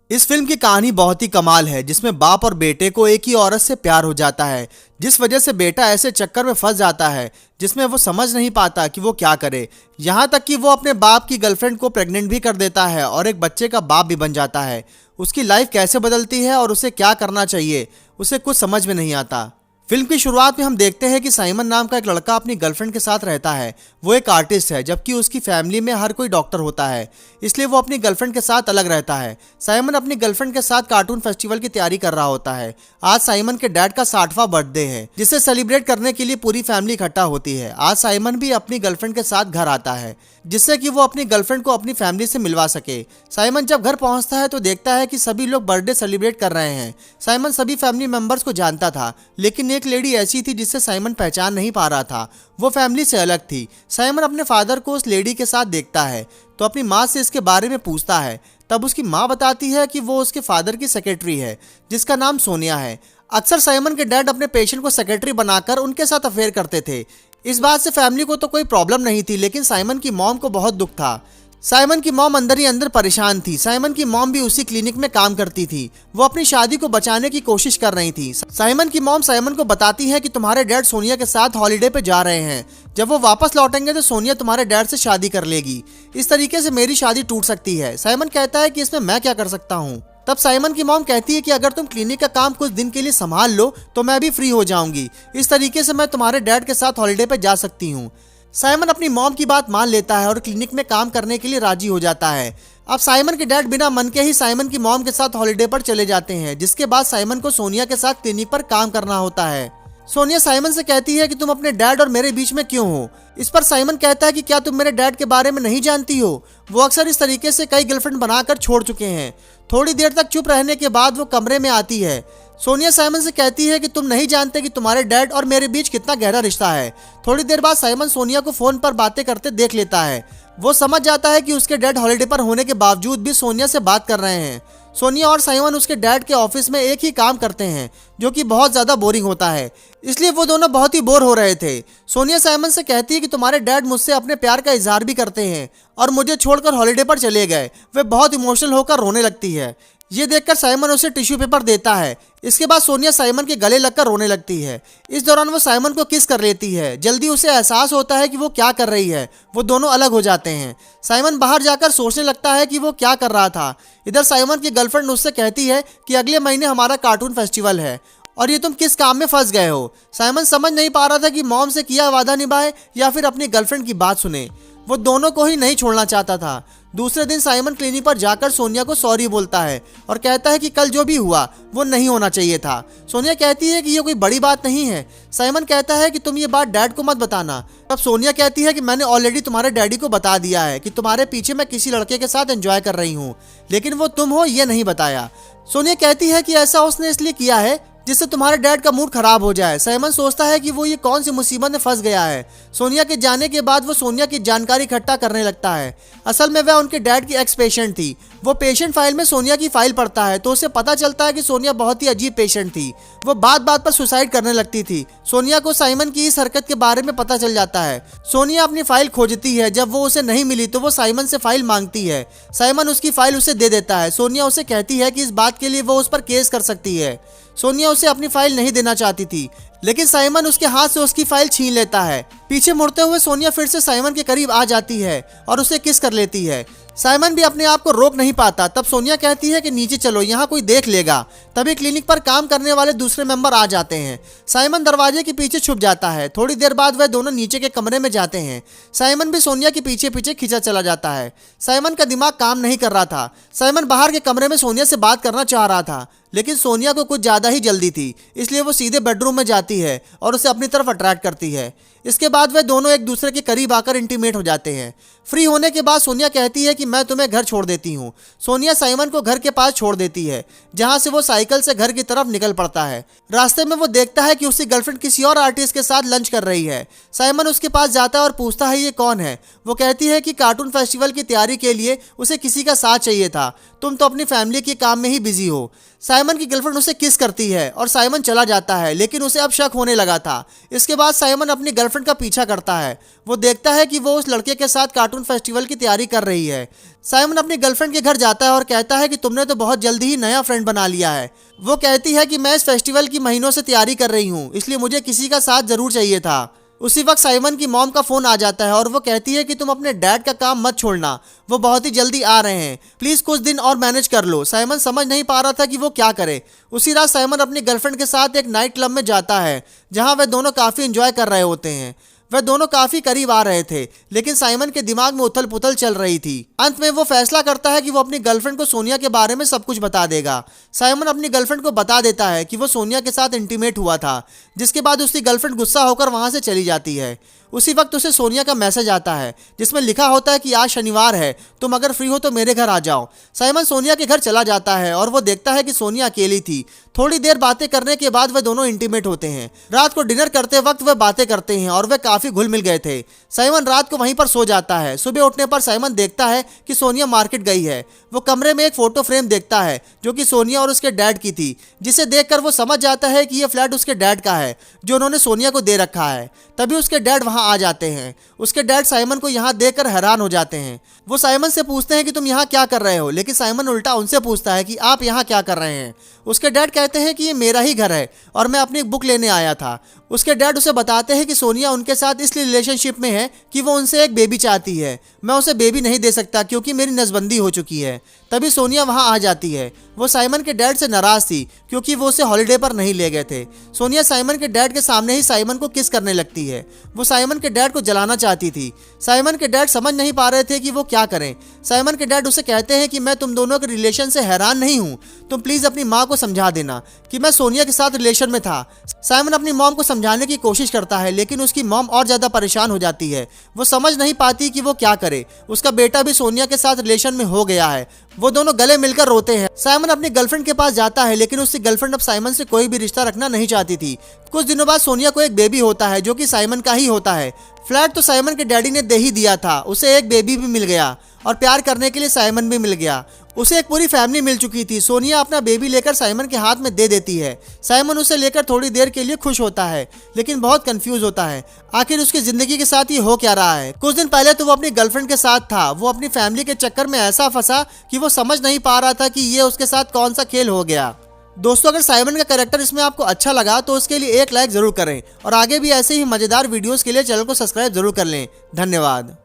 इस फिल्म की कहानी बहुत ही कमाल है, जिसमें बाप और बेटे को एक ही औरत से प्यार हो जाता है, जिस वजह से बेटा ऐसे चक्कर में फंस जाता है जिसमें वो समझ नहीं पाता कि वो क्या करे। यहाँ तक कि वो अपने बाप की गर्लफ्रेंड को प्रेग्नेंट भी कर देता है और एक बच्चे का बाप भी बन जाता है। उसकी लाइफ कैसे बदलती है और उसे क्या करना चाहिए, उसे कुछ समझ में नहीं आता। फिल्म की शुरुआत में हम देखते हैं कि साइमन नाम का एक लड़का अपनी गर्लफ्रेंड के साथ रहता है। वो एक आर्टिस्ट है, जबकि उसकी फैमिली में हर कोई डॉक्टर होता है, इसलिए वो अपनी गर्लफ्रेंड के साथ अलग रहता है। साइमन अपनी गर्लफ्रेंड के साथ कार्टून फेस्टिवल की तैयारी कर रहा होता है। आज साइमन के डैड का 60वां बर्थडे है, जिसे सेलिब्रेट करने के लिए पूरी फैमिली इकट्ठा होती है। आज साइमन भी अपनी गर्लफ्रेंड के साथ घर आता है, जिससे कि वो अपनी गर्लफ्रेंड को अपनी फैमिली से मिलवा सके। साइमन जब घर पहुंचता है तो देखता है कि सभी लोग बर्थडे सेलिब्रेट कर रहे हैं। साइमन सभी फैमिली मेंबर्स को जानता था, लेकिन एक लेडी ऐसी थी जिससे साइमन पहचान नहीं पा रहा था। वो फैमिली से अलग थी। साइमन अपने फादर को उस लेडी के साथ देखता है तो अपनी माँ से इसके बारे में पूछता है। तब उसकी माँ बताती है कि वो उसके फादर की सेक्रेटरी है, जिसका नाम सोनिया है। अक्सर साइमन के डैड अपने पेशेंट को सेक्रेटरी बनाकर उनके साथ अफेयर करते थे। इस बात से फैमिली को तो कोई प्रॉब्लम नहीं थी, लेकिन साइमन की मॉम को बहुत दुख था। साइमन की मॉम अंदर ही अंदर परेशान थी। साइमन की मॉम भी उसी क्लिनिक में काम करती थी। वो अपनी शादी को बचाने की कोशिश कर रही थी। साइमन की मॉम साइमन को बताती है कि तुम्हारे डैड सोनिया के साथ हॉलीडे पे जा रहे हैं। जब वो वापस लौटेंगे तो सोनिया तुम्हारे डैड से शादी कर लेगी। इस तरीके से मेरी शादी टूट सकती है। साइमन कहता है कि इसमें मैं क्या कर सकता हूँ। तब साइमन की मॉम कहती है कि अगर तुम क्लिनिक का काम कुछ दिन के लिए संभाल लो तो मैं भी फ्री हो जाऊंगी। इस तरीके से मैं तुम्हारे डैड के साथ हॉलीडे पे जा सकती हूँ। साइमन अपनी मॉम की बात मान लेता है और क्लिनिक में काम करने के लिए राजी हो जाता है। अब साइमन के डैड बिना मन के ही साइमन की मॉम के साथ हॉलीडे पर चले जाते हैं, जिसके बाद साइमन को सोनिया के साथ क्लिनिक पर काम करना होता है। सोनिया साइमन से कहती है कि तुम अपने डैड और मेरे बीच में क्यों हो। इस पर साइमन कहता है कि क्या तुम मेरे डैड के बारे में नहीं जानती हो। वो अक्सर इस तरीके से कई गर्लफ्रेंड बनाकर छोड़ चुके हैं। थोड़ी देर तक चुप रहने के बाद वो कमरे में आती है। सोनिया साइमन से कहती है कि तुम नहीं जानते कि तुम्हारे डैड और मेरे बीच कितना गहरा रिश्ता है। थोड़ी देर बाद साइमन सोनिया को फोन पर बातें करते देख लेता है। वो समझ जाता है कि उसके डैड हॉलीडे पर होने के बावजूद भी सोनिया से बात कर रहे हैं। सोनिया और साइमन उसके डैड के ऑफिस में एक ही काम करते हैं, जो कि बहुत ज़्यादा बोरिंग होता है, इसलिए वो दोनों बहुत ही बोर हो रहे थे। सोनिया साइमन से कहती है कि तुम्हारे डैड मुझसे अपने प्यार का इजहार भी करते हैं और मुझे छोड़कर हॉलीडे पर चले गए। वे बहुत इमोशनल होकर रोने लगती है। ये देखकर साइमन उसे टिश्यू पेपर देता है। इसके बाद सोनिया साइमन के गले लगकर रोने लगती है। इस दौरान वो साइमन को किस कर लेती है। जल्दी उसे एहसास होता है कि वो क्या कर रही है। वो दोनों अलग हो जाते हैं। साइमन बाहर जाकर सोचने लगता है कि वो क्या कर रहा था। इधर साइमन की गर्लफ्रेंड उससे कहती है कि अगले महीने हमारा कार्टून फेस्टिवल है और ये तुम किस काम में फंस गए हो। साइमन समझ नहीं पा रहा था कि मॉम से किया वादा निभाए या फिर अपनी गर्लफ्रेंड की बात सुने। वो दोनों को ही नहीं छोड़ना चाहता था। दूसरे दिन साइमन क्लिनिक पर जाकर सोनिया को सॉरी बोलता है और कहता है कि कल जो भी हुआ वो नहीं होना चाहिए था। सोनिया कहती है कि ये कोई बड़ी बात नहीं है। साइमन कहता है कि तुम ये बात डैड को मत बताना। तब सोनिया कहती है कि मैंने ऑलरेडी तुम्हारे डैडी को बता दिया है कि तुम्हारे पीछे मैं किसी लड़के के साथ एंजॉय कर रही हूँ, लेकिन वो तुम हो ये नहीं बताया। सोनिया कहती है कि ऐसा उसने इसलिए किया है जिससे तुम्हारे डैड का मूड खराब हो जाए। साइमन सोचता है कि वो ये कौन सी मुसीबत में फंस गया है। सोनिया के जाने के बाद वो सोनिया की जानकारी इकट्ठा करने लगता है। असल में वह उनके डैड की एक्स पेशेंट थी। वो पेशेंट फाइल में सोनिया की फाइल पढ़ता है तो उसे पता चलता है कि सोनिया बहुत ही अजीब पेशेंट थी। वो बात बात पर सुसाइड करने लगती थी। सोनिया को साइमन की इस हरकत के बारे में पता चल जाता है। सोनिया अपनी फाइल खोजती है। जब वो उसे नहीं मिली तो वो साइमन से फाइल मांगती है। साइमन उसकी फाइल उसे दे देता है। सोनिया उसे कहती है कि इस बात के लिए वो उस पर केस कर सकती है। सोनिया उसे अपनी फाइल नहीं देना चाहती थी, लेकिन साइमन उसके हाथ से उसकी फाइल छीन लेता है। पीछे मुड़ते हुए सोनिया फिर से साइमन के करीब आ जाती है और उसे किस कर लेती है। साइमन भी अपने आप को रोक नहीं पाता। तब सोनिया कहती है कि नीचे चलो, यहाँ कोई देख लेगा। तभी क्लिनिक पर काम करने वाले दूसरे मेंबर आ जाते हैं। साइमन दरवाजे के पीछे छुप जाता है। थोड़ी देर बाद वह दोनों नीचे के कमरे में जाते हैं। साइमन भी सोनिया के पीछे पीछे खींचा चला जाता है। साइमन का दिमाग काम नहीं कर रहा था। साइमन बाहर के कमरे में सोनिया से बात करना चाह रहा था, लेकिन सोनिया को कुछ ज़्यादा ही जल्दी थी, इसलिए वो सीधे बेडरूम में जाती है और उसे अपनी तरफ अट्रैक्ट करती है। इसके बाद वे दोनों एक दूसरे के करीब आकर इंटीमेट हो जाते हैं। फ्री होने के बाद सोनिया कहती है कि मैं तुम्हें घर छोड़ देती हूँ। सोनिया साइमन को घर के पास छोड़ देती है, जहाँ से वो साइकिल से घर की तरफ निकल पड़ता है। रास्ते में वो देखता है कि उसकी गर्लफ्रेंड किसी और आर्टिस्ट के साथ लंच कर रही है। साइमन उसके पास जाता है और पूछता है ये कौन है। वो कहती है कि कार्टून फेस्टिवल की तैयारी के लिए उसे किसी का साथ चाहिए था। तुम तो अपनी फैमिली के काम में ही बिजी हो। साइमन की गर्लफ्रेंड उसे किस करती है और साइमन चला जाता है, लेकिन उसे अब शक होने लगा था। इसके बाद साइमन अपनी गर्लफ्रेंड का पीछा करता है। वो देखता है कि वो उस लड़के के साथ कार्टून फेस्टिवल की तैयारी कर रही है। साइमन अपनी गर्लफ्रेंड के घर जाता है और कहता है कि तुमने तो बहुत जल्दी ही नया फ्रेंड बना लिया है। वो कहती है कि मैं इस फेस्टिवल की महीनों से तैयारी कर रही हूँ, इसलिए मुझे किसी का साथ जरूर चाहिए था। उसी वक्त साइमन की मॉम का फोन आ जाता है और वो कहती है कि तुम अपने डैड का काम मत छोड़ना, वो बहुत ही जल्दी आ रहे हैं, प्लीज कुछ दिन और मैनेज कर लो। साइमन समझ नहीं पा रहा था कि वो क्या करे। उसी रात साइमन अपनी गर्लफ्रेंड के साथ एक नाइट क्लब में जाता है, जहां वे दोनों काफी एंजॉय कर रहे होते हैं। वे दोनों काफी करीब आ रहे थे, लेकिन साइमन के दिमाग में उथल पुथल चल रही थी। अंत में वो फैसला करता है कि वो अपनी गर्लफ्रेंड को सोनिया के बारे में सब कुछ बता देगा। साइमन अपनी गर्लफ्रेंड को बता देता है कि वो सोनिया के साथ इंटीमेट हुआ था, जिसके बाद उसकी गर्लफ्रेंड गुस्सा होकर वहां से चली जाती है। उसी वक्त उसे सोनिया का मैसेज आता है, जिसमें लिखा होता है कि आज शनिवार है, तुम अगर फ्री हो तो मेरे घर आ जाओ। साइमन सोनिया के घर चला जाता है और वो देखता है कि सोनिया अकेली थी। थोड़ी देर बातें करने के बाद वे दोनों इंटीमेट होते हैं। रात को डिनर करते वक्त वे बातें करते हैं और वे काफी घुल मिल गए थे। साइमन रात को वहीं पर सो जाता है। सुबह उठने पर साइमन देखता है कि सोनिया मार्केट गई है। वो कमरे में एक फोटो फ्रेम देखता है जो कि सोनिया और उसके डैड की थी, जिसे देखकर वो समझ जाता है कि यह फ्लैट उसके डैड का है, जो उन्होंने सोनिया को दे रखा है। तभी उसके डैड वहां आ जाते हैं। उसके डैड साइमन को यहाँ देखकर हैरान हो जाते हैं। वो साइमन से पूछते हैं कि तुम यहाँ क्या कर रहे हो, लेकिन साइमन उल्टा उनसे पूछता है कि आप यहाँ क्या कर रहे हैं। उसके डैड कहते हैं कि ये मेरा ही घर है और मैं अपनी बुक लेने आया था। उसके डैड उसे बताते हैं कि सोनिया उनके साथ इसलिए रिलेशनशिप में है कि वो उनसे एक बेबी चाहती है। मैं उसे बेबी नहीं दे सकता क्योंकि मेरी नसबंदी हो चुकी है। तभी सोनिया वहां आ जाती है। वो साइमन के डैड से नाराज थी क्योंकि वो उसे हॉलिडे पर नहीं ले गए थे। सोनिया साइमन के डैड के सामने ही साइमन को किस करने लगती है। वो साइमन के डैड को जलाना चाहती थी। साइमन के डैड समझ नहीं पा रहे थे कि वो क्या करें। साइमन के डैड उसे कहते हैं कि मैं तुम दोनों के रिलेशन से हैरान नहीं हूँ, तुम प्लीज अपनी माँ को समझा देना कि मैं सोनिया के साथ रिलेशन में था। साइमन अपनी मॉम को समझाने की कोशिश करता है, लेकिन उसकी मॉम और ज्यादा परेशान हो जाती है। वो समझ नहीं पाती कि वो क्या करे। उसका बेटा भी सोनिया के साथ रिलेशन में हो गया है। वो दोनों गले मिलकर रोते हैं। साइमन अपनी गर्लफ्रेंड के पास जाता है, लेकिन उसकी गर्लफ्रेंड अब साइमन से कोई भी रिश्ता रखना नहीं चाहती थी। कुछ दिनों बाद सोनिया को एक बेबी होता है जो कि साइमन का ही होता है। फ्लैट तो साइमन के डैडी ने दे ही दिया था, उसे एक बेबी भी मिल गया और प्यार करने के लिए साइमन भी मिल गया। उसे एक पूरी फैमिली मिल चुकी थी। सोनिया अपना बेबी लेकर साइमन के हाथ में दे देती है। साइमन उसे लेकर थोड़ी देर के लिए खुश होता है, लेकिन बहुत कंफ्यूज होता है आखिर उसकी जिंदगी के साथ ये हो क्या रहा है। कुछ दिन पहले तो वो अपनी गर्लफ्रेंड के साथ था। वो अपनी फैमिली के चक्कर में ऐसा फंसा कि वो समझ नहीं पा रहा था कि ये उसके साथ कौन सा खेल हो गया। दोस्तों, अगर साइमन का कैरेक्टर इसमें आपको अच्छा लगा तो उसके लिए एक लाइक जरूर करें और आगे भी ऐसे ही मजेदार वीडियोस के लिए चैनल को सब्सक्राइब जरूर कर लें। धन्यवाद।